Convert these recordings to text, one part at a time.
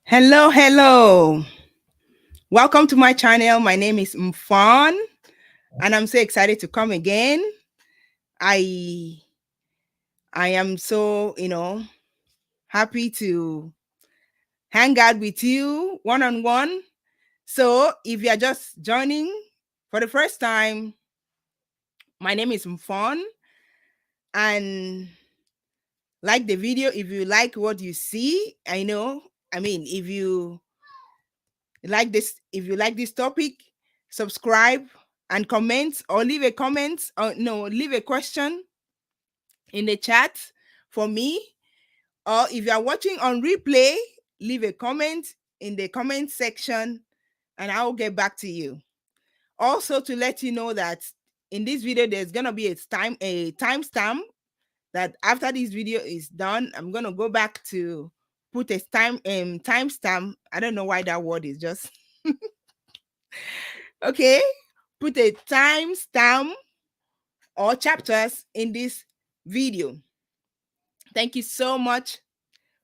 Hello, hello. Welcome to my channel. My name is Mfon, and I'm so excited to come again. I I am so, happy to hang out with you one on one. So, if you are just joining for the first time, my name is Mfon, and like the video, if you like what you see, if you like this topic, subscribe and comment, or leave a comment, or no, leave a question in the chat for me. Or if you are watching on replay, leave a comment in the comment section and I'll get back to you. Also, to let you know that in this video there's gonna be a timestamp that after this video is done, I'm gonna go back to put a timestamp. I don't know why that word is just okay. Put a timestamp or chapters in this video. Thank you so much.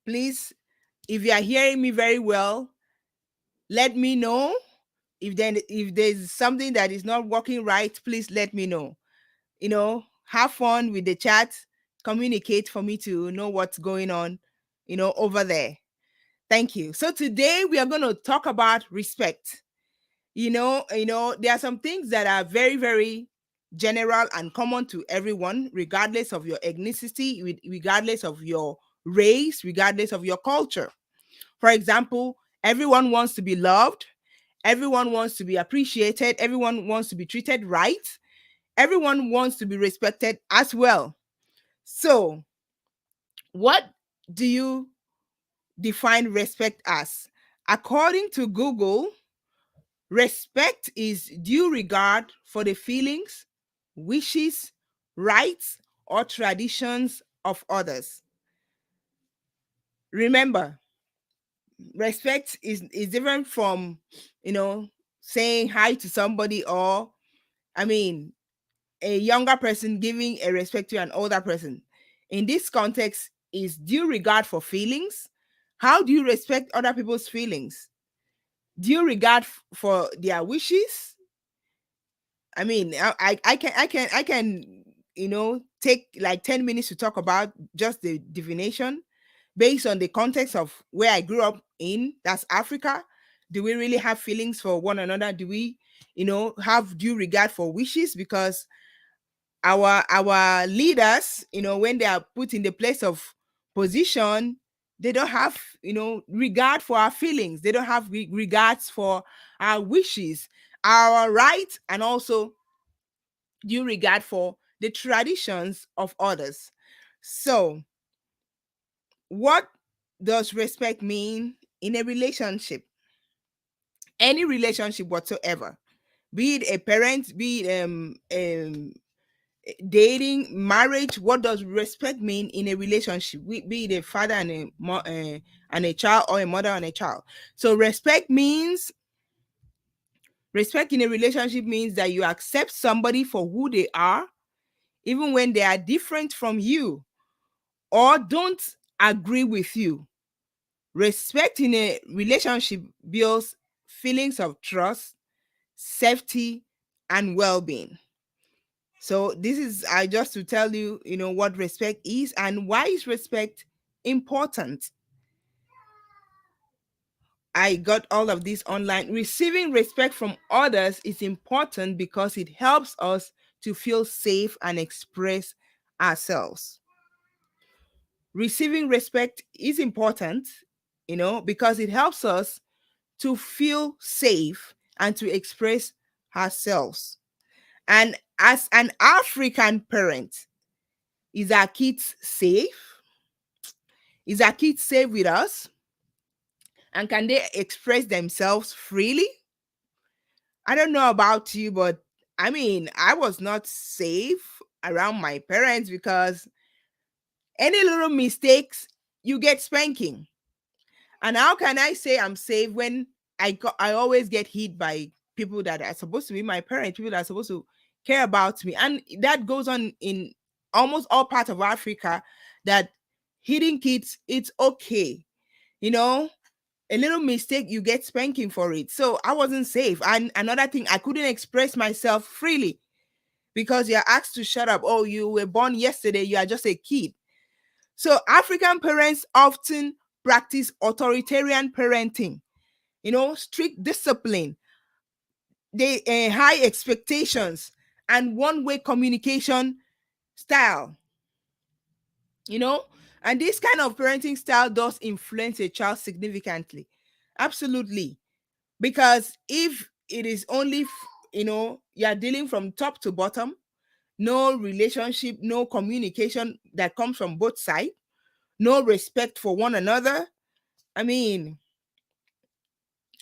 Please, if you are hearing me very well, let me know. If there's something that is not working right, please let me know. Have fun with the chat, communicate for me to know what's going on, over there. Thank you. So today we are going to talk about respect. There are some things that are very, very general and common to everyone, regardless of your ethnicity, regardless of your race, regardless of your culture. For example, everyone wants to be loved, everyone wants to be appreciated, everyone wants to be treated right, everyone wants to be respected as well. So, what do you define respect as? According to Google, respect is due regard for the feelings, wishes, rights, or traditions of others. Remember, respect is different from, saying hi to somebody, or, I mean, a younger person giving a respect to an older person. In this context, is due regard for feelings. How do you respect other people's feelings? Due regard for their wishes. I can take like 10 minutes to talk about just the divination based on the context of where I grew up in. That's Africa. Do we really have feelings for one another? Do we, have due regard for wishes? Because our leaders, when they are put in the place of position, they don't have, regard for our feelings. They don't have regards for our wishes, our rights, and also due regard for the traditions of others. So, what does respect mean in a relationship? Any relationship whatsoever, be it a parent, be it dating, marriage. What does respect mean in a relationship? Be it a father and a child, or a mother and a child. So, respect in a relationship means that you accept somebody for who they are, even when they are different from you or don't agree with you. Respect in a relationship builds feelings of trust, safety, and well-being. So this is I just to tell you, what respect is and why is respect important. I got all of this online. Receiving respect from others is important because it helps us to feel safe and express ourselves. Receiving respect is important, because it helps us to feel safe and to express ourselves. And as an African parent, is our kids safe? Is our kids safe with us? And can they express themselves freely? I don't know about you, but I was not safe around my parents because any little mistakes, you get spanking. And how can I say I'm safe when I always get hit by people that are supposed to be my parents, people that are supposed to care about me? And that goes on in almost all parts of Africa, that hitting kids, it's okay. You know, a little mistake, you get spanking for it. So I wasn't safe. And another thing, I couldn't express myself freely because you're asked to shut up. Oh, you were born yesterday, you are just a kid. So African parents often practice authoritarian parenting, strict discipline, they high expectations, and one-way communication style, you know and this kind of parenting style does influence a child significantly. Absolutely. Because if it is only you're dealing from top to bottom, no relationship, no communication that comes from both sides, no respect for one another. I mean,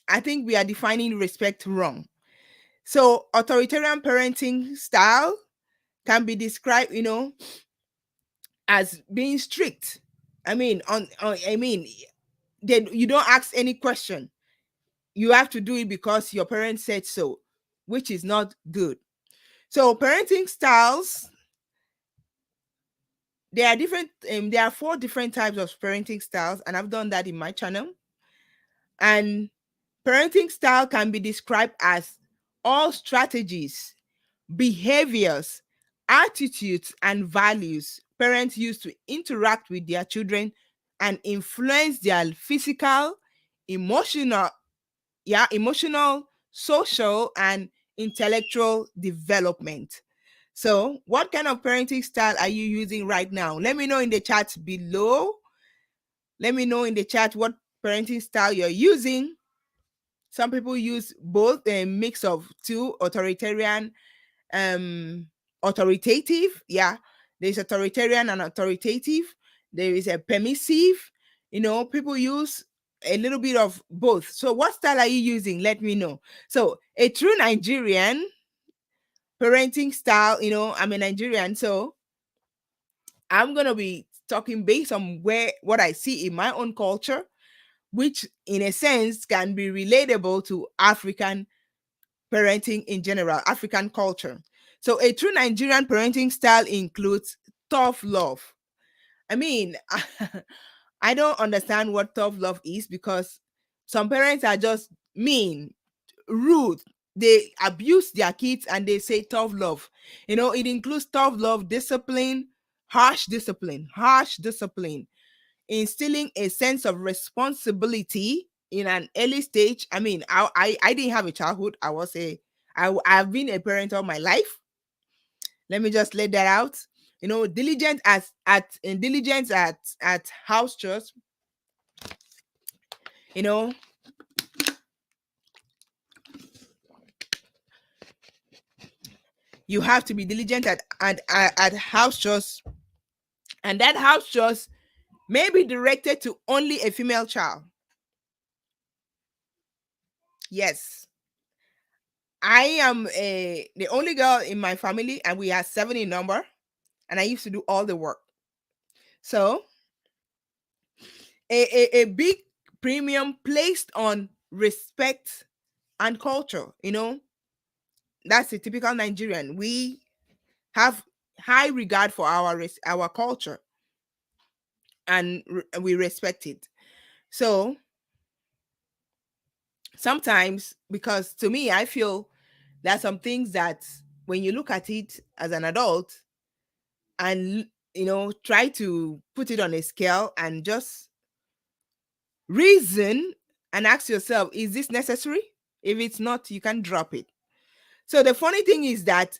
I think we are defining respect wrong. So authoritarian parenting style can be described, as being strict. I mean, then you don't ask any question. You have to do it because your parents said so, which is not good. So parenting styles, there are different. There are 4 different types of parenting styles, and I've done that in my channel. And parenting style can be described as all strategies, behaviors, attitudes, and values parents use to interact with their children and influence their physical, emotional, emotional, social, and intellectual development. So, what kind of parenting style are you using right now? Let me know in the chat below. Let me know in the chat what parenting style you're using. Some people use both, a mix of two, authoritarian, authoritative. Yeah, there's authoritarian and authoritative. There is a permissive. People use a little bit of both. So what style are you using? Let me know. So a true Nigerian parenting style, I'm a Nigerian, so I'm gonna be talking based on what I see in my own culture, which in a sense can be relatable to African parenting in general, African culture. So a true Nigerian parenting style includes tough love. I mean, I don't understand what tough love is, because some parents are just mean, rude. They abuse their kids and they say tough love. It includes tough love, discipline, harsh discipline, instilling a sense of responsibility in an early stage. I mean, I didn't have a childhood. I've been a parent all my life. Let me just let that out. Diligent at house chores. You know, you have to be diligent at house chores, and that house chores may be directed to only a female child. Yes, I am the only girl in my family, and we are 7 in number, and I used to do all the work. So a big premium placed on respect and culture. That's a typical Nigerian. We have high regard for our culture, and we respect it. So sometimes, because to me, I feel there are some things that when you look at it as an adult and try to put it on a scale and just reason and ask yourself, is this necessary? If it's not, you can drop it. So the funny thing is that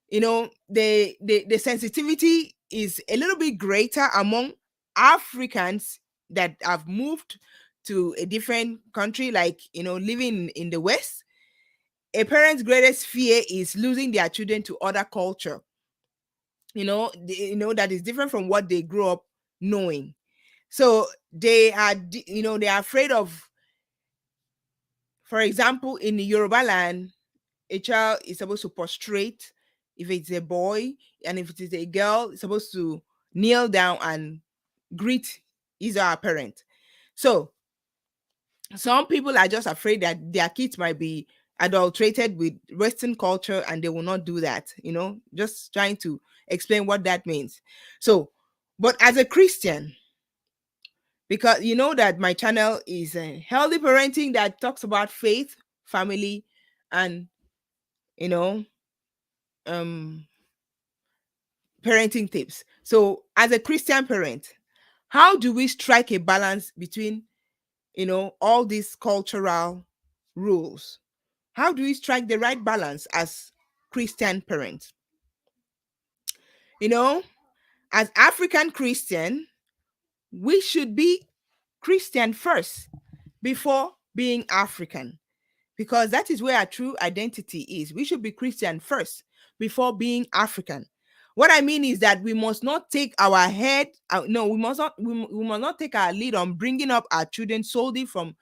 the sensitivity is a little bit greater among Africans that have moved to a different country, like living in the West. A parent's greatest fear is losing their children to other culture, that is different from what they grew up knowing. So they are afraid of, for example, in the Yoruba land, a child is supposed to prostrate if it's a boy, and if it is a girl, it's supposed to kneel down and greet his or her parent. So some people are just afraid that their kids might be adulterated with Western culture, and they will not do that. Just trying to explain what that means. So, but as a Christian, because you know that my channel is a healthy parenting that talks about faith, family, and you know, um, parenting tips. So, as a Christian parent, how do we strike a balance between all these cultural rules? How do we strike the right balance as Christian parents? You know, as African Christian, we should be Christian first before being African, because that is where our true identity is. We should be Christian first before being African. What I mean is that we must not take our head, no, we must not, we must not take our lead on bringing up our children solely from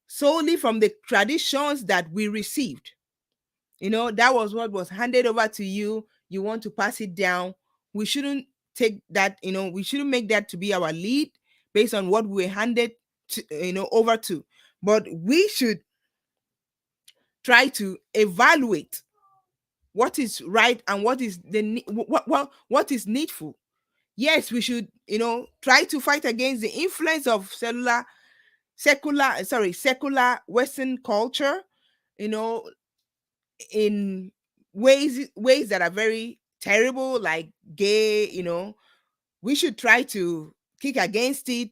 the traditions that we received. That was what was handed over to you. You want to pass it down. We shouldn't take that, we shouldn't make that to be our lead based on what we were handed over to. But we should try to evaluate what is right and what is what is needful. Yes, we should, try to fight against the influence of secular Western culture, you know, in ways that are very terrible, like gay. We should try to kick against it,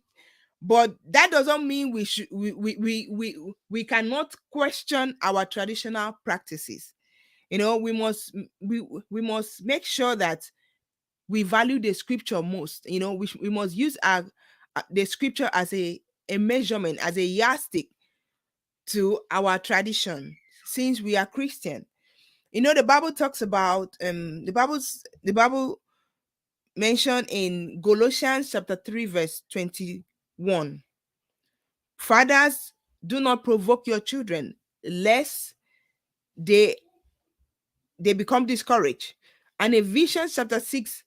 but that doesn't mean we cannot question our traditional practices. We must make sure that we value the scripture most. We must use the scripture as a measurement, as a yardstick to our tradition, since we are Christian. The Bible talks about the Bible mentioned in Colossians chapter 3 verse 21. Fathers, do not provoke your children lest they they become discouraged. And Ephesians chapter 6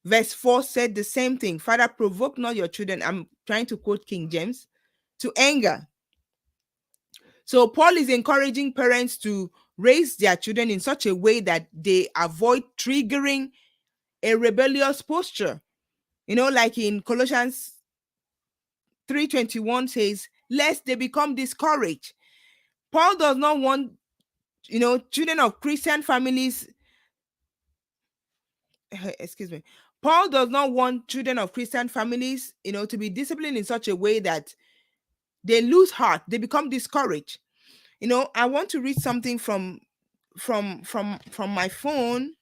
verse 4 said the same thing. Father, provoke not your children. I'm trying to quote King James, to anger. So Paul is encouraging parents to raise their children in such a way that they avoid triggering a rebellious posture. Like in Colossians 3:21 says, lest they become discouraged. Paul does not want, children of Christian families, excuse me. Paul does not want children of Christian families, to be disciplined in such a way that they lose heart, they become discouraged. I want to read something from my phone.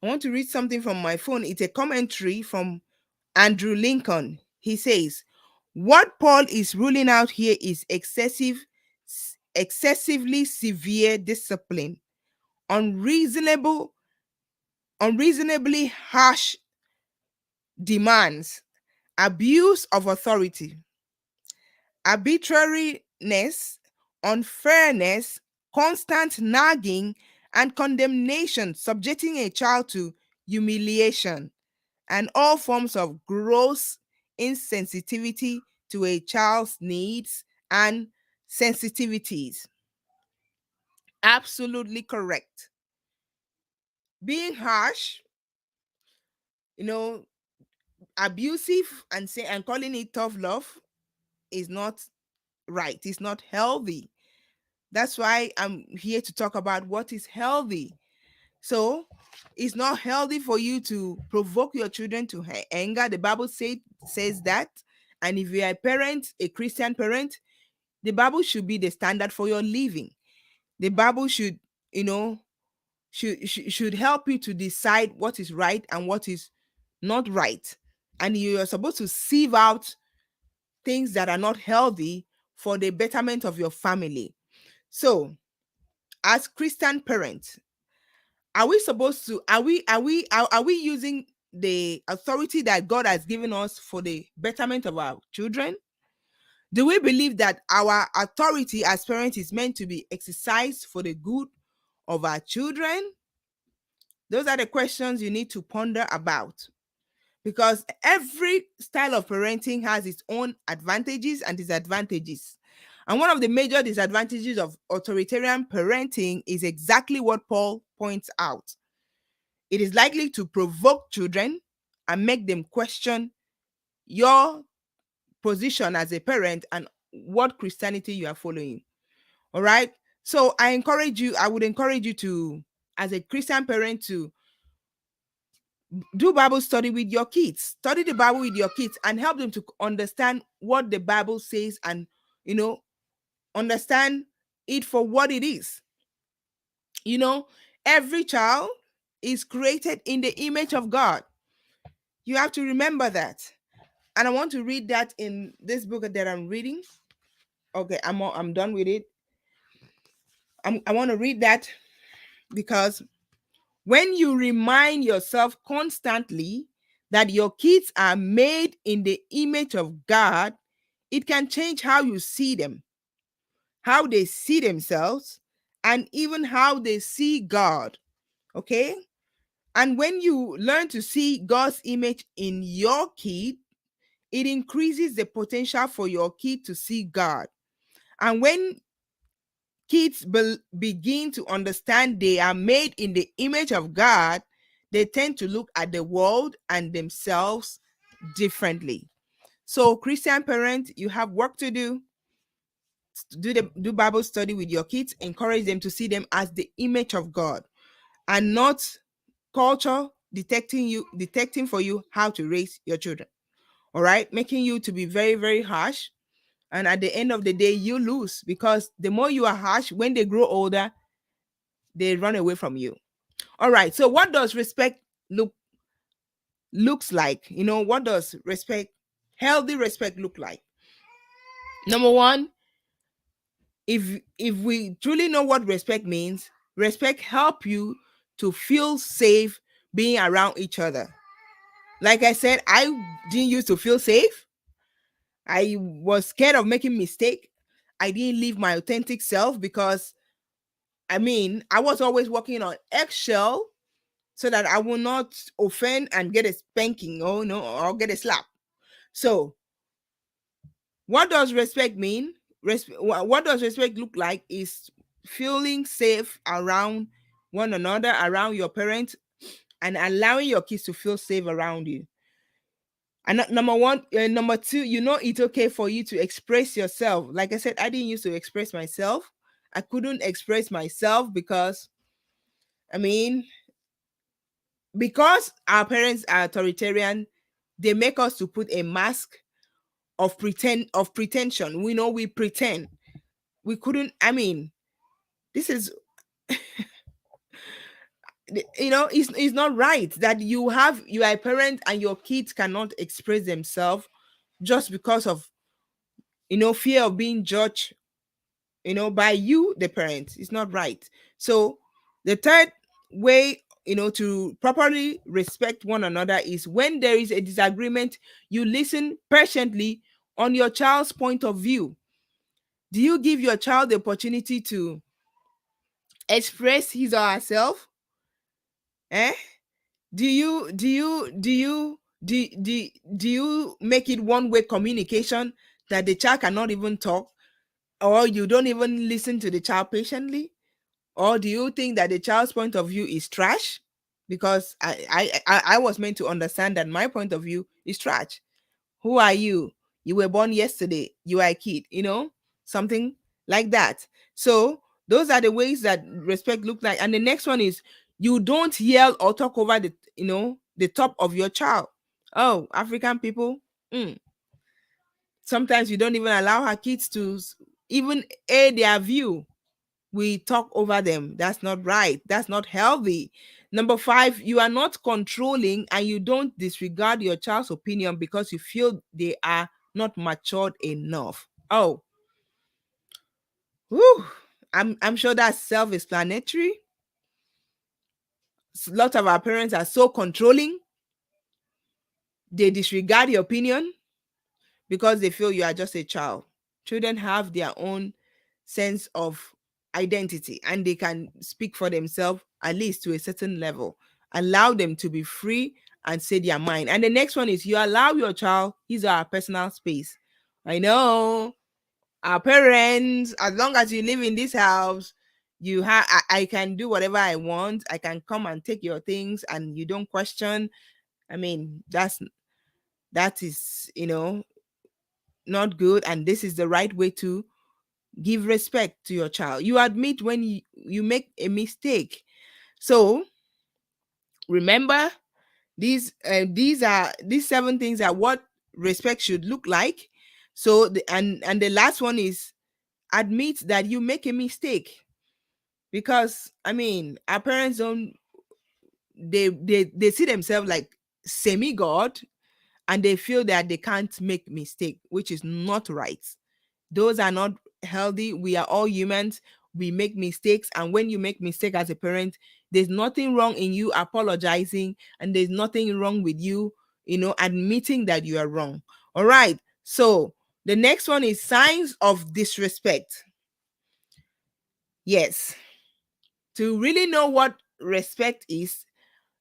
I want to read something from my phone. It's a commentary from Andrew Lincoln. He says, what Paul is ruling out here is excessively severe discipline, unreasonable, unreasonably harsh demands, abuse of authority, arbitrariness, unfairness, constant nagging, and condemnation, subjecting a child to humiliation, and all forms of gross insensitivity to a child's needs and sensitivities. Absolutely correct. Being harsh, you know, abusive, and calling it tough love is not right. It's not healthy. That's why I'm here to talk about what is healthy. So, it's not healthy for you to provoke your children to anger. The Bible says that. And if you are a parent, a Christian parent, the Bible should be the standard for your living. The Bible should, you know, should help you to decide what is right and what is not right. And you are supposed to sieve out things that are not healthy for the betterment of your family. So, as Christian parents, are we supposed to are we using the authority that God has given us for the betterment of our children? Do we believe that our authority as parents is meant to be exercised for the good of our children? Those are the questions you need to ponder about, because every style of parenting has its own advantages and disadvantages. And one of the major disadvantages of authoritarian parenting is exactly what Paul points out. It is likely to provoke children and make them question your position as a parent and what Christianity you are following. All right. So I would encourage you to, as a Christian parent, to do Bible study with your kids. Study the Bible with your kids and help them to understand what the Bible says, and, you know, understand it for what it is. You know, every child is created in the image of God. You have to remember that. And I want to read that in this book that I'm reading. Okay, I'm done with it. I want to read that because when you remind yourself constantly that your kids are made in the image of God, it can change how you see them, how they see themselves, and even how they see God. Okay? And when you learn to see God's image in your kid, it increases the potential for your kid to see God. And when kids begin to understand they are made in the image of God, they tend to look at the world and themselves differently. So, Christian parents, you have work to do. Do Bible study with your kids. Encourage them to see them as the image of God, and not culture detecting for you how to raise your children. All right, making you to be very, very harsh. And at the end of the day, you lose, because the more you are harsh, when they grow older, they run away from you. All right. So what does respect looks like? What does healthy respect look like? Number one, if we truly know what respect means, respect help you to feel safe being around each other. Like I said, I didn't used to feel safe. I was scared of making mistake. I didn't live my authentic self because, I was always walking on eggshell so that I will not offend and get a spanking, or get a slap. So, what does respect mean? What does respect look like is feeling safe around one another, around your parents, and allowing your kids to feel safe around you. And number one, number two, it's okay for you to express yourself. Like I said, I didn't used to express myself. I couldn't express myself because, I mean, because our parents are authoritarian, they make us to put a mask of pretension. We pretend. We couldn't, this is, it's not right that you are a parent and your kids cannot express themselves just because of, fear of being judged, by you, the parent. It's not right. So the third way, to properly respect one another is when there is a disagreement, you listen patiently on your child's point of view. Do you give your child the opportunity to express his or herself? Eh? Do you make it one way communication that the child cannot even talk, or you don't even listen to the child patiently? Or do you think that the child's point of view is trash? Because I was meant to understand that my point of view is trash. Who are you? You were born yesterday. You are a kid, something like that. So those are the ways that respect look like. And the next one is you don't yell or talk over the top of your child. Oh, African people, sometimes we don't even allow our kids to even air their view. We talk over them. That's not right. That's not healthy. Number five, you are not controlling and you don't disregard your child's opinion because you feel they are not matured enough. Oh, whew, I'm sure that's self-explanatory. Lots of our parents are so controlling. They disregard your opinion because they feel you are just a child. Children have their own sense of identity and they can speak for themselves, at least to a certain level. Allow them to be free and say their mind. And the next one is you allow your child his or her personal space. I know our parents, as long as you live in this house, I can do whatever I want. I can come and take your things and you don't question. That's that is, not good, and this is the right way to give respect to your child. You admit when you make a mistake. So remember, these seven things are what respect should look like. So and the last one is admit that you make a mistake, because I mean, our parents don't, they see themselves like semi god, and they feel that they can't make mistake, which is not right. Those are not healthy. We are all humans. We make mistakes, and when you make mistake as a parent, there's nothing wrong in you apologizing, and there's nothing wrong with you, admitting that you are wrong. All right. So the next one is signs of disrespect. Yes. To really know what respect is,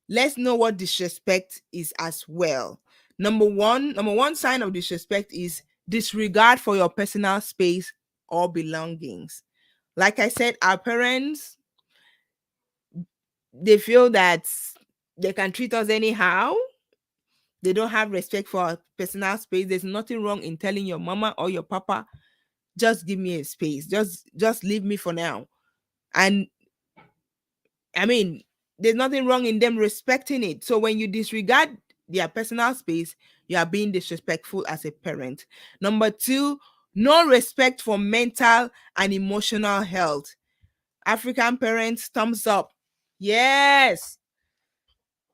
let's know what disrespect is as well. Number one sign of disrespect is disregard for your personal space or belongings. Like I said, our parents, they feel that they can treat us anyhow. They don't have respect for our personal space. There's nothing wrong in telling your mama or your papa, just give me a space. Just leave me for now. And I mean, there's nothing wrong in them respecting it. So when you disregard their personal space, you are being disrespectful as a parent. Number two, no respect for mental and emotional health. African parents, thumbs up. Yes.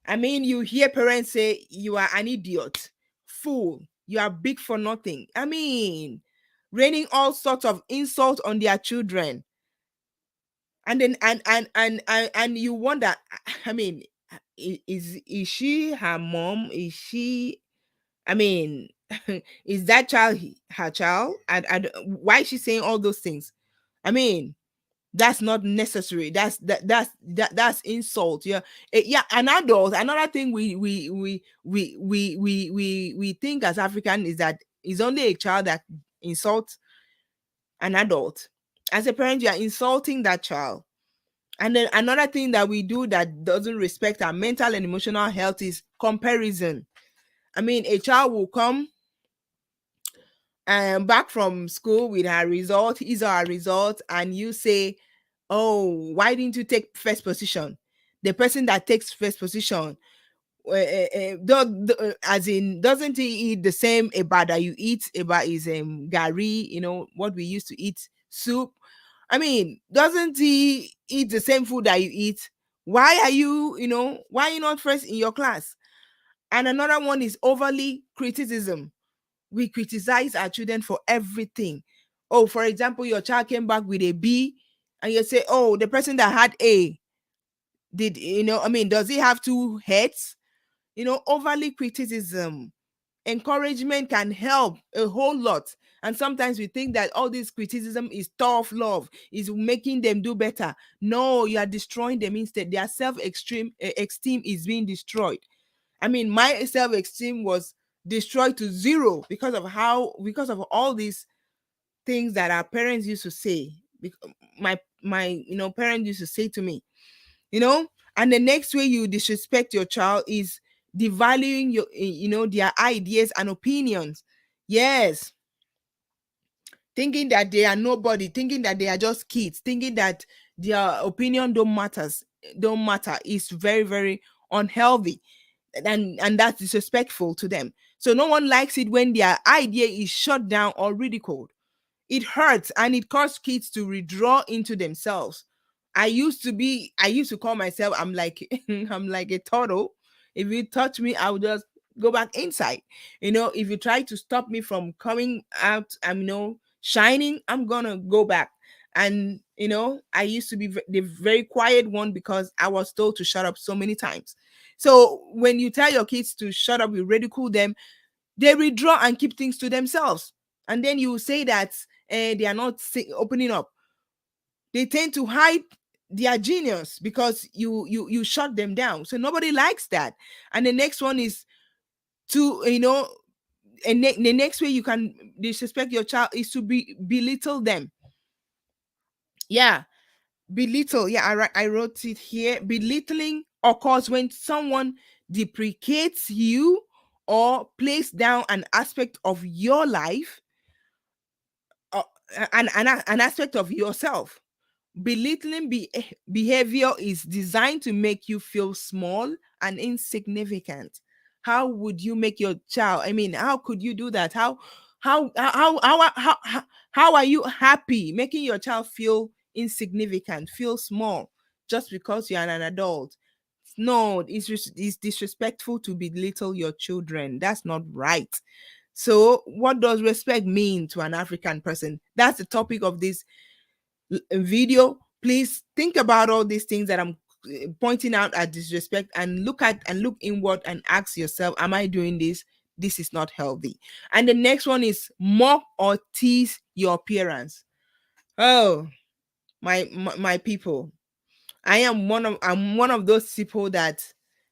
I mean, you hear parents say, you are an idiot, fool, you are big for nothing. I mean, raining all sorts of insult on their children. And then and you wonder, I mean, is she her mom? Is she, I mean, is that child her child? And why is she saying all those things? I mean, that's not necessary. That's insult. Yeah. Yeah, an adult, another thing we think as African is that it's only a child that insults an adult. As a parent, you are insulting that child. And then another thing that we do that doesn't respect our mental and emotional health is comparison. I mean, a child will come back from school with her result, his or her result, and you say, "Oh, why didn't you take first position?" The person that takes first position, as in, doesn't he eat the same eba that you eat? Eba is gari, what we used to eat, soup. I mean, doesn't he eat the same food that you eat? Why are you, why are you not first in your class? And another one is overly criticism. We criticize our children for everything. Oh, for example, your child came back with a B, and you say, "Oh, the person that had A, did, I mean, does he have two heads?" Overly criticism. Encouragement can help a whole lot. And sometimes we think that all this criticism is tough love, is making them do better. No, you are destroying them instead. Their esteem is being destroyed. I mean, my self-esteem was destroyed to zero because of all these things that our parents used to say. My parents used to say to me, you know and the next way you disrespect your child is devaluing their ideas and opinions. Yes. Thinking that they are nobody, thinking that they are just kids, thinking that their opinion don't matter is very, very unhealthy, and that's disrespectful to them. So no one likes it when their idea is shut down or ridiculed. It hurts, and it causes kids to withdraw into themselves. I used to call myself, I'm like I'm like a turtle. If you touch me, I'll just go back inside. If you try to stop me from coming out, I'm shining, I'm gonna go back. And I used to be the very quiet one because I was told to shut up so many times. So when you tell your kids to shut up, you ridicule them, they withdraw and keep things to themselves. And then you say that they are not opening up. They tend to hide their genius because you shut them down. So nobody likes that. And the next one is to the next way you can disrespect your child is to belittle them. Yeah, belittle. Yeah, I wrote it here. Belittling occurs when someone deprecates you or place down an aspect of your life, uh, an aspect of yourself. Belittling behavior is designed to make you feel small and insignificant. How would you make your child? I mean, how could you do that? How are you happy making your child feel insignificant, feel small, just because you're an adult? No, it's disrespectful to belittle your children. That's not right. So, what does respect mean to an African person? That's the topic of this video. Please think about all these things that I'm pointing out as disrespect, and look inward and ask yourself, am I doing this? This is not healthy. And the next one is mock or tease your appearance. Oh, my people, I'm one of those people that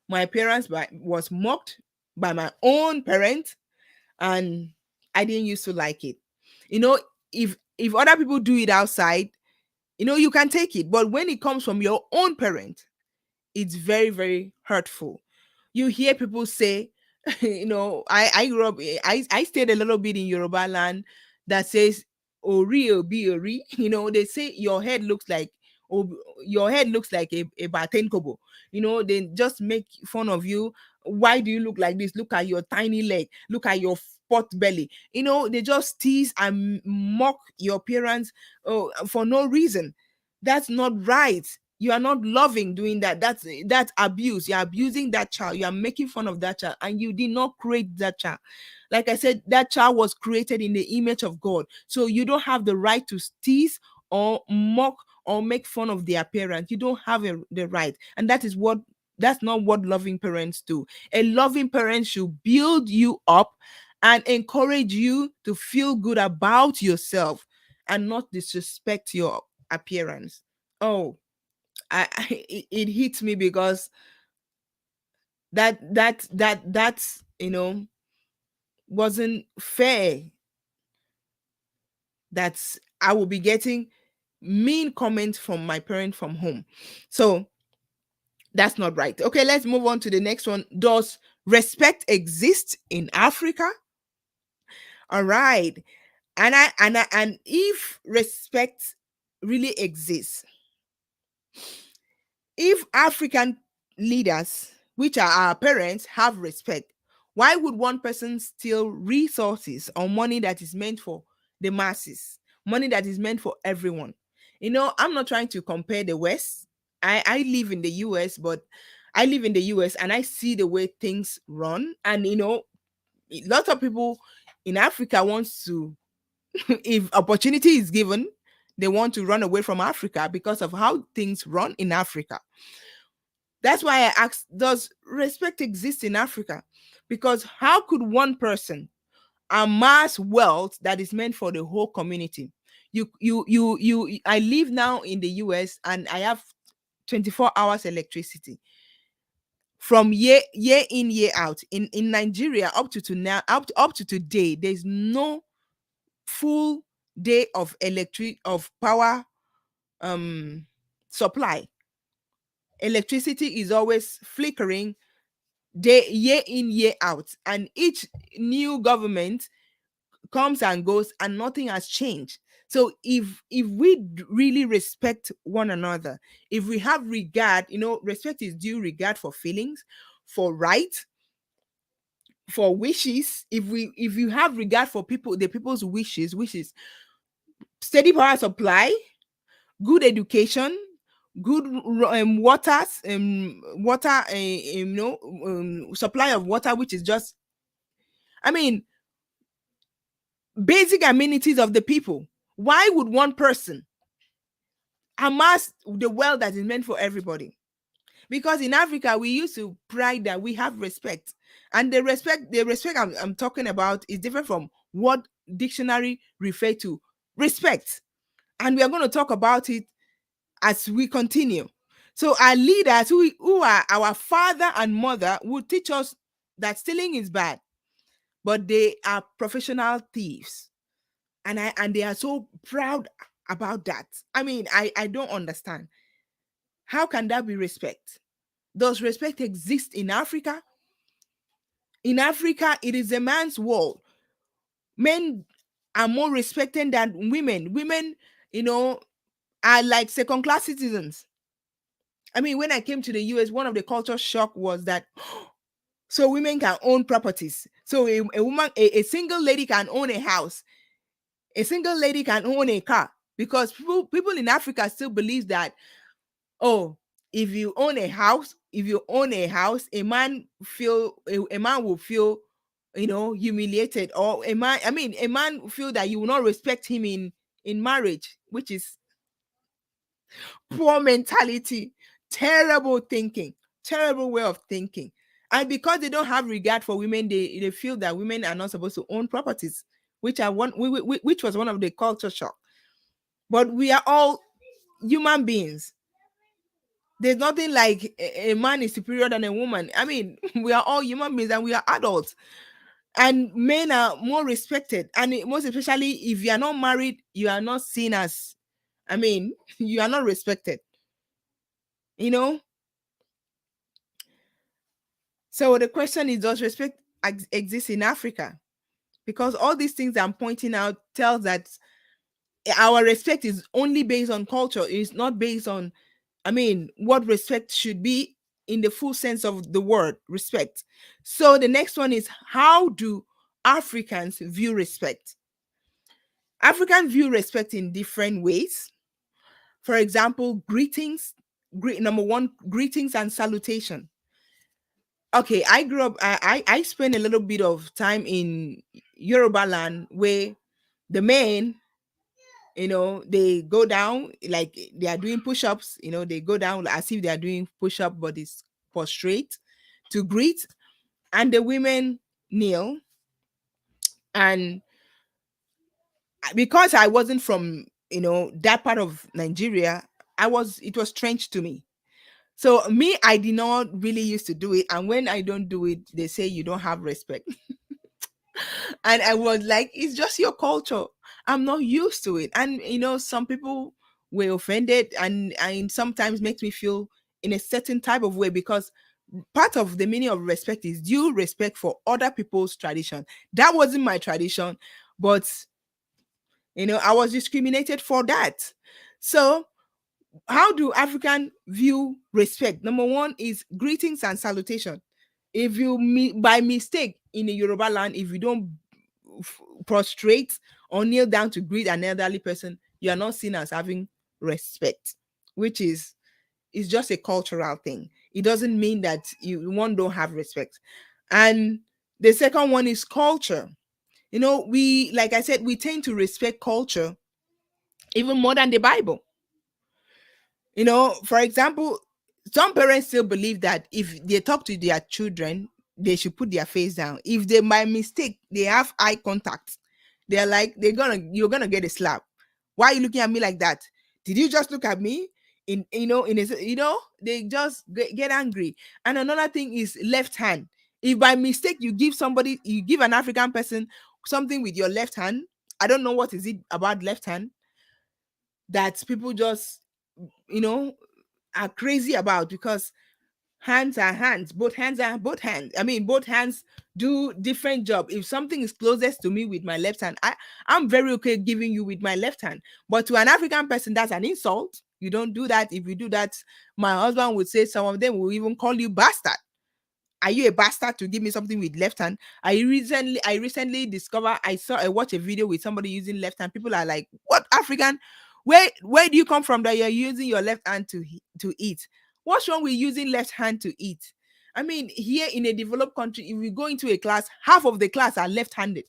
my appearance was mocked by my own parents, and I didn't used to like it. You know, if other people do it outside, you can take it. But when it comes from your own parent, it's very, very hurtful. You hear people say, I grew up, I stayed a little bit in Yoruba land that says, Ori Obi Ori. They say oh, your head looks like a baten kobo. They just make fun of you. Why do you look like this? Look at your tiny leg. Look at your pot belly. They just tease and mock your appearance, for no reason. That's not right. You are not loving doing that. That's abuse. You're abusing that child. You are making fun of that child, and you did not create that child. Like I said, that child was created in the image of God. So you don't have the right to tease or mock or make fun of their parents. You don't have the right. And that's not what loving parents do. A loving parent should build you up and encourage you to feel good about yourself, and not disrespect your appearance. Oh, it hits me because that's wasn't fair. That's I will be getting mean comments from my parent from home. So that's not right. Okay, let's move on to the next one. Does respect exist in Africa? All right. And if respect really exists, if African leaders, which are our parents, have respect, why would one person steal resources or money that is meant for the masses, money that is meant for everyone? I'm not trying to compare the West. I live in the US, but I live in the US and I see the way things run. And, lots of people in Africa wants to, if opportunity is given, they want to run away from Africa because of how things run in Africa. That's why I asked, does respect exist in Africa? Because how could one person amass wealth that is meant for the whole community? I live now in the US and I have 24 hours electricity from year in, year out. In Nigeria, up to today, there's no full day of power um supply. Electricity is always flickering, day year in, year out, and each new government comes and goes and nothing has changed. So if we really respect one another, if we have regard, respect is due regard for feelings, for right, for wishes. If you have regard for the people's wishes, which is steady power supply, good education, good supply of water, which is just, I mean, basic amenities of the people. Why would one person amass the wealth that is meant for everybody? Because in Africa, we used to pride that we have respect. And the respect I'm talking about is different from what dictionary refer to respect. And we are going to talk about it as we continue. So our leaders, who are our father and mother, will teach us that stealing is bad, but they are professional thieves, and they are so proud about that. I mean, I don't understand. How can that be respect? Does respect exist in Africa? In Africa, it is a man's world. Men are more respected than women. Women, you know, are like second class citizens. I mean, when I came to the US, one of the culture shock was that so women can own properties. So a woman, a single lady can own a house. A single lady can own a car because people in Africa still believe that, oh, if you own a house, a man a man will feel, humiliated, or a man feel that you will not respect him in marriage, which is poor mentality, terrible thinking, terrible way of thinking. And because they don't have regard for women, they feel that women are not supposed to own properties, which was one of the culture shock. But we are all human beings. There's nothing like a man is superior than a woman. I mean, we are all human beings and we are adults. And men are more respected. And most especially if you are not married, you are not seen as, you are not respected. You know? So the question is, does respect exist in Africa? Because all these things I'm pointing out tells that our respect is only based on culture. It's not based on, what respect should be in the full sense of the word respect. So the next one is, how do Africans view respect? Africans view respect in different ways. For example, number one, greetings and salutation. Okay, I grew up, I spent a little bit of time in Yoruba land where the men, they go down like they are doing push-ups, they go down as if they are doing push-up, but it's prostrate to greet, and the women kneel. And because I wasn't from, that part of Nigeria, it was strange to me. So me, I did not really used to do it. And when I don't do it, they say you don't have respect. And I was like, it's just your culture. I'm not used to it. And some people were offended, and sometimes makes me feel in a certain type of way, because part of the meaning of respect is due respect for other people's tradition. That wasn't my tradition, but I was discriminated for that. So how do African view respect? Number one is greetings and salutation. If you by mistake in a Yoruba land, if you don't prostrate or kneel down to greet an elderly person, you are not seen as having respect, which is just a cultural thing. It doesn't mean that one don't have respect. And the second one is culture. We, like I said, we tend to respect culture even more than the Bible. For example, some parents still believe that if they talk to their children, they should put their face down. If they by mistake they have eye contact, they're like, you're gonna get a slap. Why are you looking at me like that? Did you just look at me? They just get angry. And another thing is left hand. If by mistake you give an African person something with your left hand, I don't know what is it about left hand that people just you know are crazy about, because hands are hands, both hands are both hands. Both hands do different job. If something is closest to me with my left hand, I'm very okay giving you with my left hand. But to an African person, that's an insult. You don't do that. If you do that, my husband would say, some of them will even call you bastard. Are you a bastard to give me something with left hand? I recently discovered, I watched a video with somebody using left hand. People are like, what African? Where do you come from that you're using your left hand to eat? What's wrong with using left hand to eat? Here in a developed country, if we go into a class, half of the class are left-handed.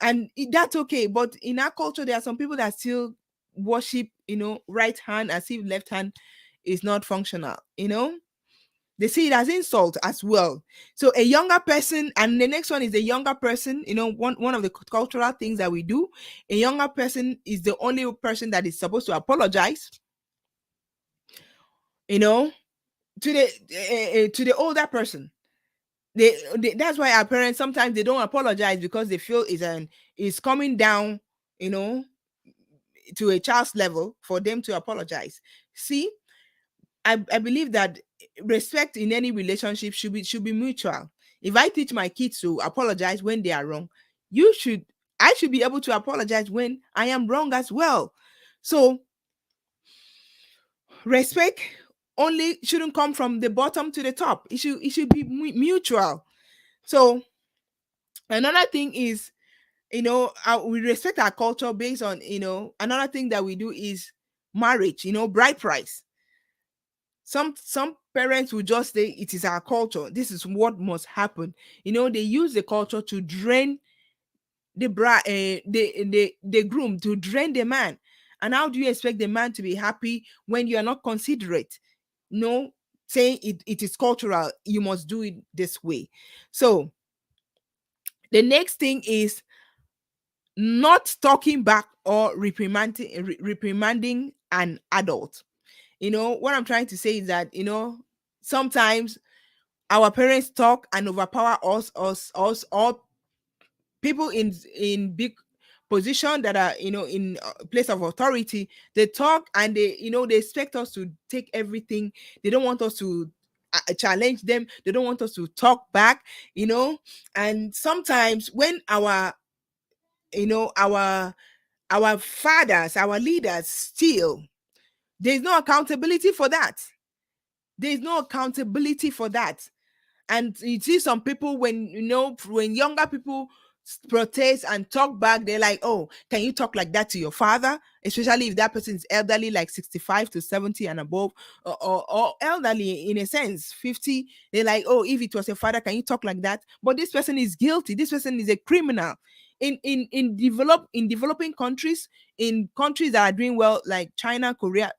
And that's okay. But in our culture, there are some people that still worship, right hand, as if left hand is not functional. They see it as insult as well. So a younger person, and the next one is a younger person. One of the cultural things that we do, a younger person is the only person that is supposed to apologize. To the older person. That's why our parents sometimes they don't apologize, because they feel is coming down, you know, to a child's level for them to apologize. See, I believe that respect in any relationship should be mutual. If I teach my kids to apologize when they are wrong, I should be able to apologize when I am wrong as well. So respect only shouldn't come from the bottom to the top. It should be mutual. So another thing is, we respect our culture based on, another thing that we do is marriage, bride price. Some parents will just say it is our culture, this is what must happen. They use the culture to drain the the groom, to drain the man. And how do you expect the man to be happy when you are not considerate? No, saying it is cultural, you must do it this way. So the next thing is not talking back or reprimanding an adult. What I'm trying to say is that, sometimes our parents talk and overpower us, or people in big position that are, in place of authority. They talk and they expect us to take everything. They don't want us to challenge them. They don't want us to talk back. And sometimes when you know our fathers, our leaders steal, there's no accountability for that. There's no accountability for that. And you see some people, when younger people protest and talk back, they're like, oh, can you talk like that to your father? Especially if that person is elderly, like 65 to 70 and above, or elderly in a sense, 50. They're like, oh, if it was your father, can you talk like that? But this person is guilty. This person is a criminal. In developing countries, in countries that are doing well, like China, Korea,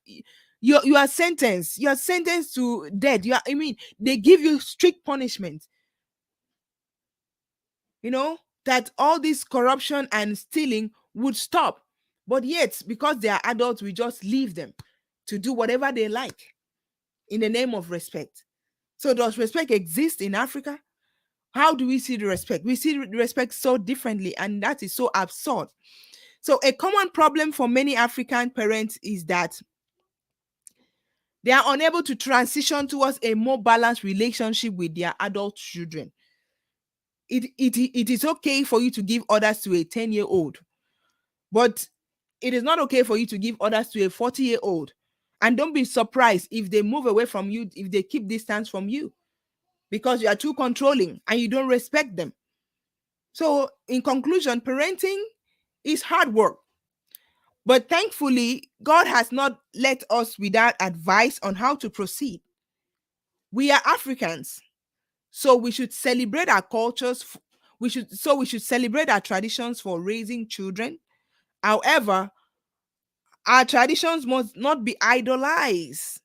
you are sentenced. You are sentenced to death. They give you strict punishment. That all this corruption and stealing would stop. But yet, because they are adults, we just leave them to do whatever they like in the name of respect. So does respect exist in Africa? How do we see the respect? We see the respect so differently, and that is so absurd. So a common problem for many African parents is that they are unable to transition towards a more balanced relationship with their adult children. It is okay for you to give orders to a 10-year-old, but it is not okay for you to give orders to a 40-year-old. And don't be surprised if they move away from you, if they keep distance from you, because you are too controlling and you don't respect them. So, in conclusion, parenting is hard work. But thankfully, God has not left us without advice on how to proceed. We are Africans, so we should celebrate our cultures. We should celebrate our traditions for raising children. However, our traditions must not be idolized.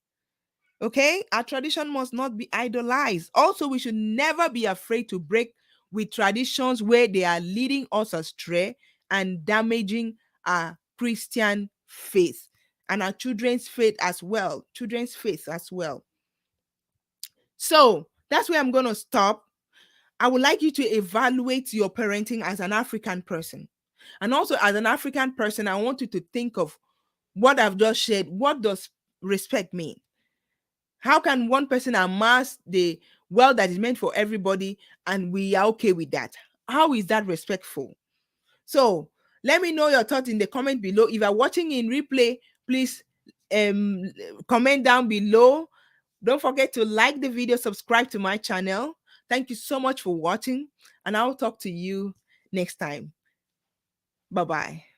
Okay? Our tradition must not be idolized. Also, we should never be afraid to break with traditions where they are leading us astray and damaging our Christian faith and our children's faith as well. Children's faith as well. So that's where I'm going to stop. I would like you to evaluate your parenting as an African person. And also, as an African person, I want you to think of what I've just shared. What does respect mean? How can one person amass the wealth that is meant for everybody and we are okay with that? How is that respectful? So let me know your thoughts in the comment below. If you're watching in replay, please comment down below. Don't forget to like the video, subscribe to my channel. Thank you so much for watching, and I'll talk to you next time. Bye-bye.